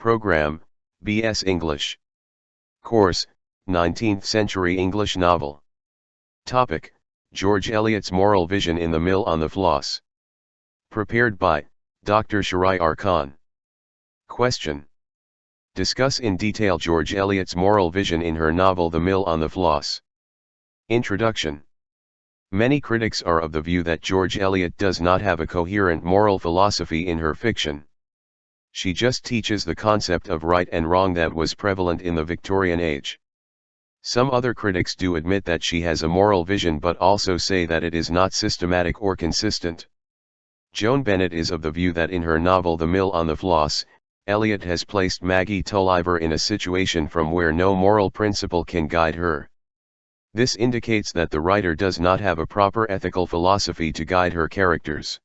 Program, B.S. English. Course, 19th Century English Novel. Topic, George Eliot's Moral Vision in The Mill on the Floss. Prepared by Dr. Shahryar Khan. Question. Discuss in detail George Eliot's moral vision in her novel The Mill on the Floss. Introduction. Many critics are of the view that George Eliot does not have a coherent moral philosophy in her fiction. She just teaches the concept of right and wrong that was prevalent in the Victorian age. Some other critics do admit that she has a moral vision but also say that it is not systematic or consistent. Joan Bennett is of the view that in her novel The Mill on the Floss, Eliot has placed Maggie Tulliver in a situation from where no moral principle can guide her. This indicates that the writer does not have a proper ethical philosophy to guide her characters.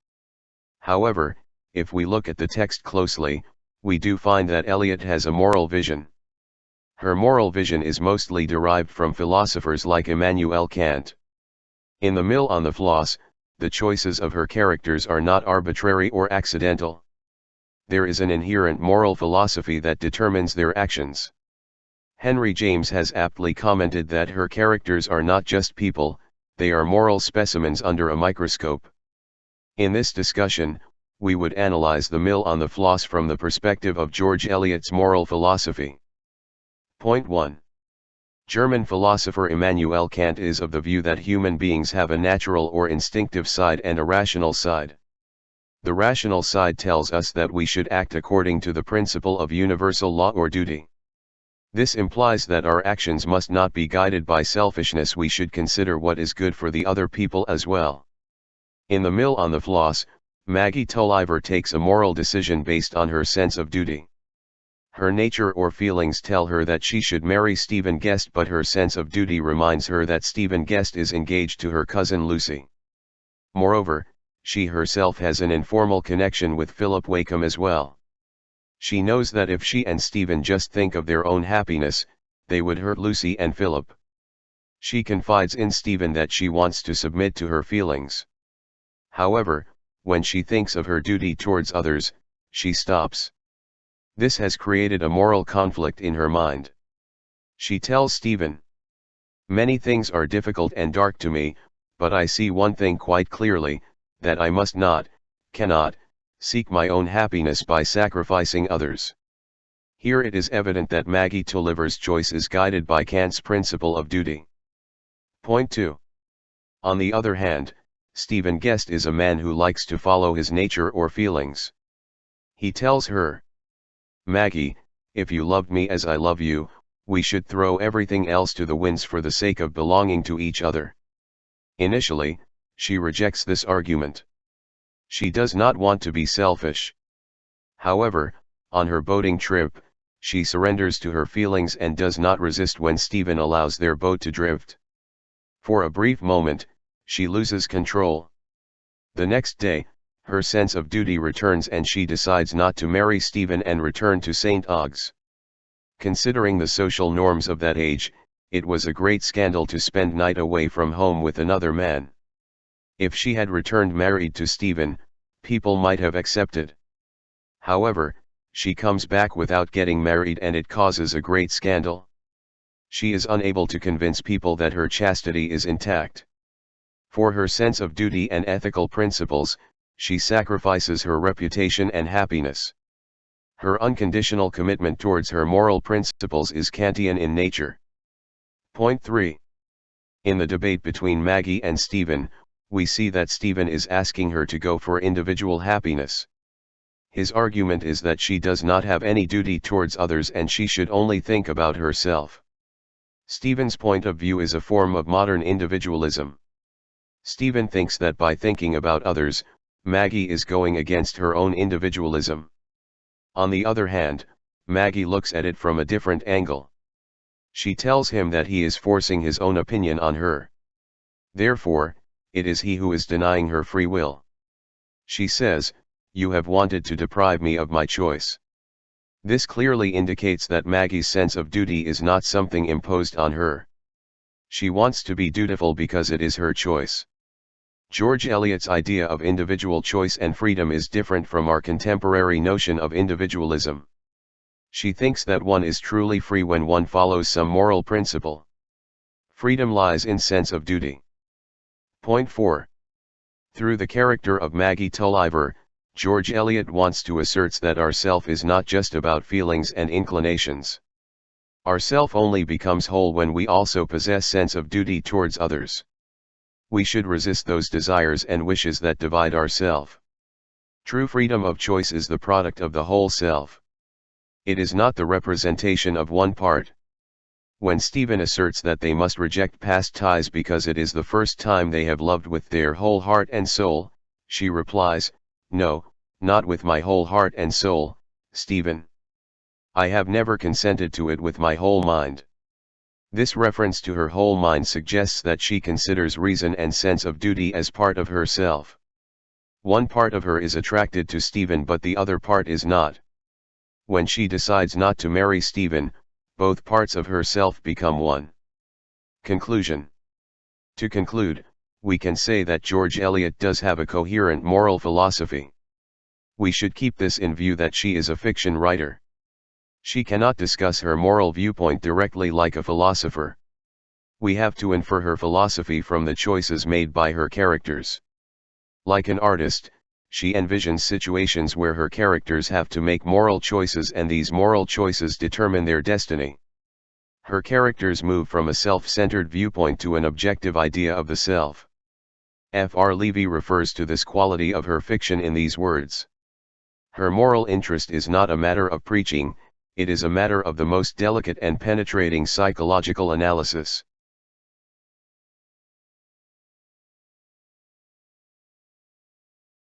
However, if we look at the text closely, we do find that Eliot has a moral vision. Her moral vision is mostly derived from philosophers like Immanuel Kant. In The Mill on the Floss, the choices of her characters are not arbitrary or accidental. There is an inherent moral philosophy that determines their actions. Henry James has aptly commented that her characters are not just people, they are moral specimens under a microscope. In this discussion, we would analyze The Mill on the Floss from the perspective of George Eliot's moral philosophy. Point 1. German philosopher Immanuel Kant is of the view that human beings have a natural or instinctive side and a rational side. The rational side tells us that we should act according to the principle of universal law or duty. This implies that our actions must not be guided by selfishness. We should consider what is good for the other people as well. In The Mill on the Floss, Maggie Tulliver takes a moral decision based on her sense of duty. Her nature or feelings tell her that she should marry Stephen Guest, but her sense of duty reminds her that Stephen Guest is engaged to her cousin Lucy. Moreover, she herself has an informal connection with Philip Wakem as well. She knows that if she and Stephen just think of their own happiness, they would hurt Lucy and Philip. She confides in Stephen that she wants to submit to her feelings. However, when she thinks of her duty towards others, she stops. This has created a moral conflict in her mind. She tells Stephen, "Many things are difficult and dark to me, but I see one thing quite clearly, that I must not, cannot, seek my own happiness by sacrificing others." Here it is evident that Maggie Tulliver's choice is guided by Kant's principle of duty. Point 2. On the other hand, Stephen Guest is a man who likes to follow his nature or feelings. He tells her, "Maggie, if you loved me as I love you, we should throw everything else to the winds for the sake of belonging to each other." Initially, she rejects this argument. She does not want to be selfish. However, on her boating trip, she surrenders to her feelings and does not resist when Stephen allows their boat to drift. For a brief moment, she loses control. The next day, her sense of duty returns and she decides not to marry Stephen and return to St. Ogg's. Considering the social norms of that age, it was a great scandal to spend night away from home with another man. If she had returned married to Stephen, people might have accepted. However, she comes back without getting married and it causes a great scandal. She is unable to convince people that her chastity is intact. For her sense of duty and ethical principles, she sacrifices her reputation and happiness. Her unconditional commitment towards her moral principles is Kantian in nature. Point 3. In the debate between Maggie and Stephen, we see that Stephen is asking her to go for individual happiness. His argument is that she does not have any duty towards others and she should only think about herself. Stephen's point of view is a form of modern individualism. Stephen thinks that by thinking about others, Maggie is going against her own individualism. On the other hand, Maggie looks at it from a different angle. She tells him that he is forcing his own opinion on her. Therefore, it is he who is denying her free will. She says, "You have wanted to deprive me of my choice." This clearly indicates that Maggie's sense of duty is not something imposed on her. She wants to be dutiful because it is her choice. George Eliot's idea of individual choice and freedom is different from our contemporary notion of individualism. She thinks that one is truly free when one follows some moral principle. Freedom lies in sense of duty. Point 4. Through the character of Maggie Tulliver, George Eliot wants to assert that our self is not just about feelings and inclinations. Our self only becomes whole when we also possess sense of duty towards others. We should resist those desires and wishes that divide our self. True freedom of choice is the product of the whole self. It is not the representation of one part. When Stephen asserts that they must reject past ties because it is the first time they have loved with their whole heart and soul, she replies, "No, not with my whole heart and soul, Stephen. I have never consented to it with my whole mind." This reference to her whole mind suggests that she considers reason and sense of duty as part of herself. One part of her is attracted to Stephen but the other part is not. When she decides not to marry Stephen, both parts of herself become one. Conclusion. To conclude, we can say that George Eliot does have a coherent moral philosophy. We should keep this in view that she is a fiction writer. She cannot discuss her moral viewpoint directly like a philosopher. We have to infer her philosophy from the choices made by her characters. Like an artist, she envisions situations where her characters have to make moral choices and these moral choices determine their destiny. Her characters move from a self-centered viewpoint to an objective idea of the self. F.R. Levy refers to this quality of her fiction in these words. Her moral interest is not a matter of preaching, it is a matter of the most delicate and penetrating psychological analysis.